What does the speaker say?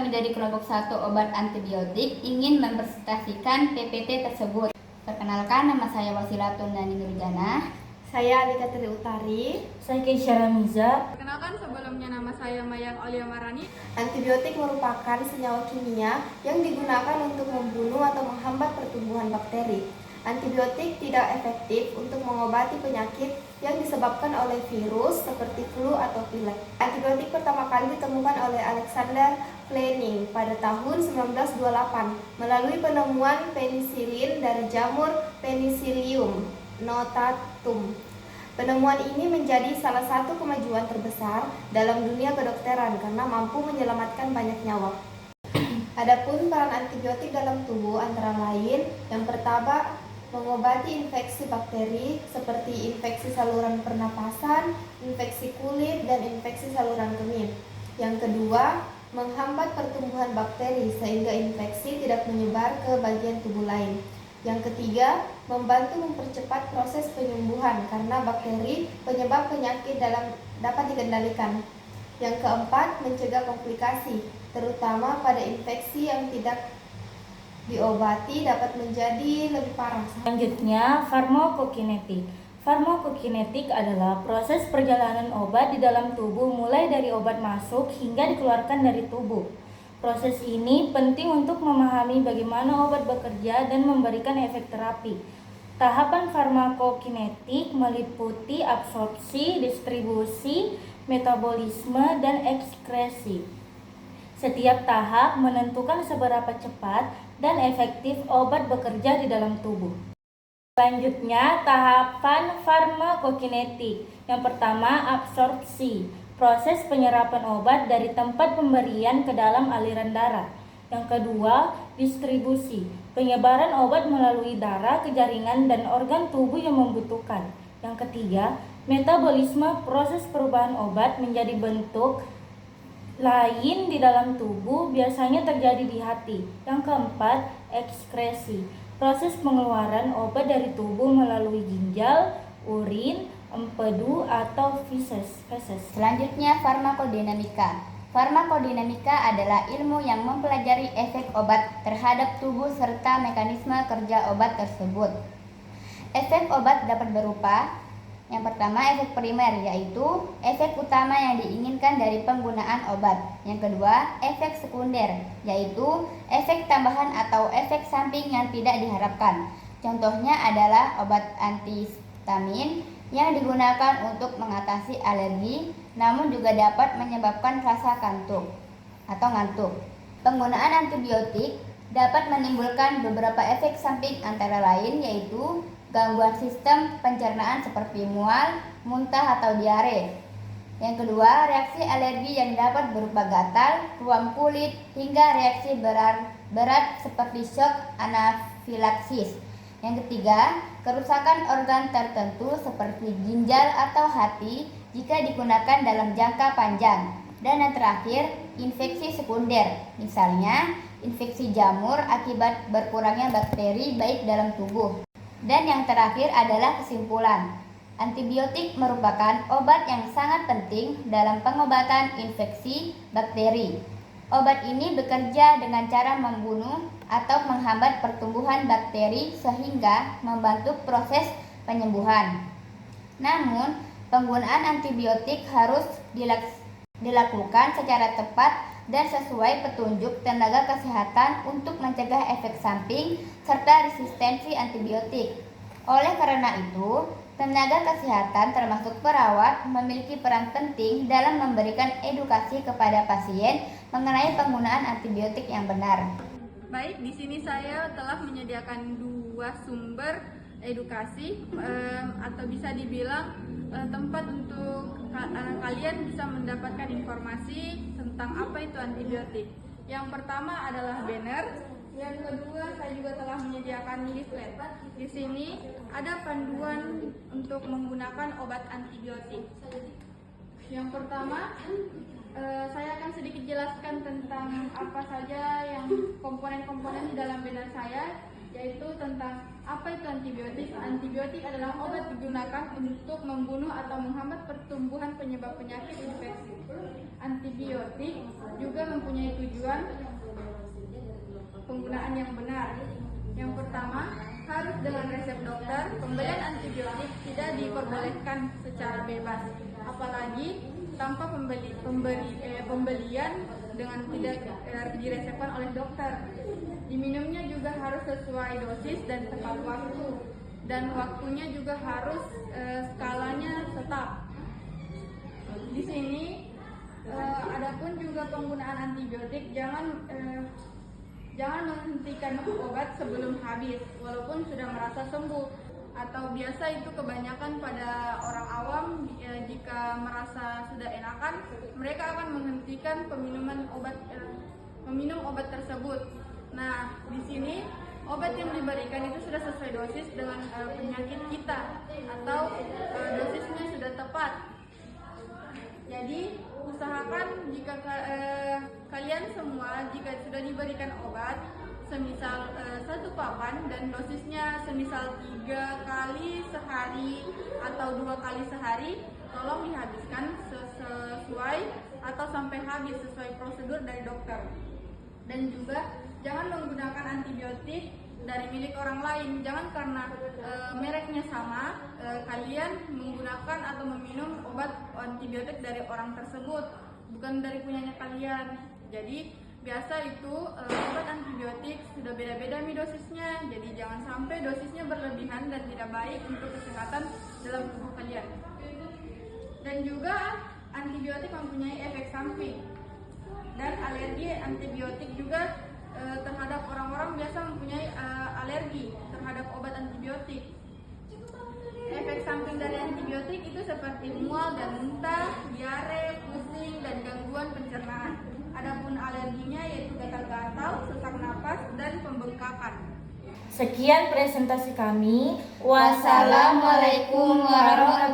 kami dari kelompok 1 obat antibiotik ingin mempresentasikan PPT tersebut. Perkenalkan, nama saya Wasilatun Dani Nurjana. Saya Alika Tri Utari. Saya Keisha Ramiza. Perkenalkan, sebelumnya nama saya Mayang Aulia Marani. Antibiotik merupakan senyawa kimia yang digunakan untuk membunuh atau menghambat pertumbuhan bakteri. Antibiotik tidak efektif untuk mengobati penyakit yang disebabkan oleh virus seperti flu atau pilek. Antibiotik pertama kali ditemukan oleh Alexander Fleming pada tahun 1928 melalui penemuan penisilin dari jamur Penicillium notatum. Penemuan ini menjadi salah satu kemajuan terbesar dalam dunia kedokteran karena mampu menyelamatkan banyak nyawa. Adapun peran antibiotik dalam tubuh antara lain, yang pertama mengobati infeksi bakteri seperti infeksi saluran pernapasan, infeksi kulit, dan infeksi saluran kemih. Yang kedua, menghambat pertumbuhan bakteri sehingga infeksi tidak menyebar ke bagian tubuh lain. Yang ketiga, membantu mempercepat proses penyembuhan karena bakteri penyebab penyakit dapat dikendalikan. Yang keempat, mencegah komplikasi, terutama pada infeksi yang tidak diobati dapat menjadi lebih parah. Selanjutnya, farmakokinetik. Farmakokinetik adalah proses perjalanan obat di dalam tubuh mulai dari obat masuk hingga dikeluarkan dari tubuh. Proses ini penting untuk memahami bagaimana obat bekerja dan memberikan efek terapi. Tahapan farmakokinetik meliputi absorpsi, distribusi, metabolisme, dan ekskresi. Setiap tahap menentukan seberapa cepat dan efektif obat bekerja di dalam tubuh. Selanjutnya, tahapan farmakokinetik. Yang pertama, absorpsi. Proses penyerapan obat dari tempat pemberian ke dalam aliran darah. Yang kedua, distribusi. Penyebaran obat melalui darah ke jaringan dan organ tubuh yang membutuhkan. Yang ketiga, metabolisme. Proses perubahan obat menjadi bentuk lain di dalam tubuh, biasanya terjadi di hati. Yang keempat, ekskresi. Proses pengeluaran obat dari tubuh melalui ginjal, urin, empedu, atau feses. Selanjutnya, farmakodinamika. Farmakodinamika adalah ilmu yang mempelajari efek obat terhadap tubuh serta mekanisme kerja obat tersebut. Efek obat dapat berupa: yang pertama, efek primer, yaitu efek utama yang diinginkan dari penggunaan obat. Yang kedua, efek sekunder, yaitu efek tambahan atau efek samping yang tidak diharapkan. Contohnya adalah obat antihistamin yang digunakan untuk mengatasi alergi, namun juga dapat menyebabkan rasa kantuk atau ngantuk. Penggunaan antibiotik dapat menimbulkan beberapa efek samping antara lain, yaitu gangguan sistem pencernaan seperti mual, muntah, atau diare. Yang kedua, reaksi alergi yang dapat berupa gatal, ruam kulit, hingga reaksi berat seperti shock anafilaksis. Yang ketiga, kerusakan organ tertentu seperti ginjal atau hati jika digunakan dalam jangka panjang. Dan yang terakhir, infeksi sekunder, misalnya infeksi jamur akibat berkurangnya bakteri baik dalam tubuh. Dan yang terakhir adalah kesimpulan. Antibiotik merupakan obat yang sangat penting dalam pengobatan infeksi bakteri. Obat ini bekerja dengan cara membunuh atau menghambat pertumbuhan bakteri sehingga membantu proses penyembuhan. Namun, penggunaan antibiotik harus dilakukan secara tepat dan sesuai petunjuk tenaga kesehatan untuk mencegah efek samping serta resistensi antibiotik. Oleh karena itu, tenaga kesehatan termasuk perawat memiliki peran penting dalam memberikan edukasi kepada pasien mengenai penggunaan antibiotik yang benar. Baik, di sini saya telah menyediakan 2 sumber edukasi atau bisa dibilang tempat untuk kalian bisa mendapatkan informasi tentang apa itu antibiotik. Yang pertama adalah banner, yang kedua saya juga telah menyediakan leaflet. Di sini ada panduan untuk menggunakan obat antibiotik. Yang pertama, saya akan sedikit jelaskan tentang apa saja yang komponen-komponen di dalam banner saya. yaitu tentang apa itu antibiotik. Antibiotik adalah obat digunakan untuk membunuh atau menghambat pertumbuhan penyebab penyakit infeksi. Antibiotik juga mempunyai tujuan penggunaan yang benar. Yang pertama, harus dengan resep dokter. Pembelian antibiotik tidak diperbolehkan secara bebas, apalagi tanpa pembelian dengan tidak diresepkan oleh dokter. Diminumnya juga harus sesuai dosis dan tepat waktu, dan waktunya juga harus skalanya tetap. Di sini adapun juga penggunaan antibiotik, jangan menghentikan obat sebelum habis walaupun sudah merasa sembuh. Atau biasa itu kebanyakan pada orang awam, jika merasa sudah enakan, mereka akan menghentikan meminum obat tersebut. Nah, di sini obat yang diberikan itu sudah sesuai dosis dengan penyakit kita, atau dosisnya sudah tepat. Jadi usahakan jika kalian semua jika sudah diberikan obat, semisal 1 papan dan dosisnya semisal 3 kali sehari atau 2 kali sehari, tolong dihabiskan sesuai atau sampai habis sesuai prosedur dari dokter. Dan juga jangan menggunakan antibiotik dari milik orang lain. Jangan karena mereknya sama, kalian menggunakan atau meminum obat antibiotik dari orang tersebut, bukan dari punyanya kalian. Jadi biasa itu obat antibiotik sudah beda-beda dosisnya, jadi jangan sampai dosisnya berlebihan dan tidak baik untuk kesehatan dalam tubuh kalian. Dan juga antibiotik mempunyai efek samping dan alergi antibiotik juga terhadap orang-orang biasa mempunyai alergi terhadap obat antibiotik. Efek samping dari antibiotik itu seperti mual dan muntah, diare, pusing, dan gangguan pencernaan. Adapun alerginya yaitu gatal-gatal, sesak napas, dan pembengkakan. Sekian presentasi kami. Wassalamualaikum warahmatullahi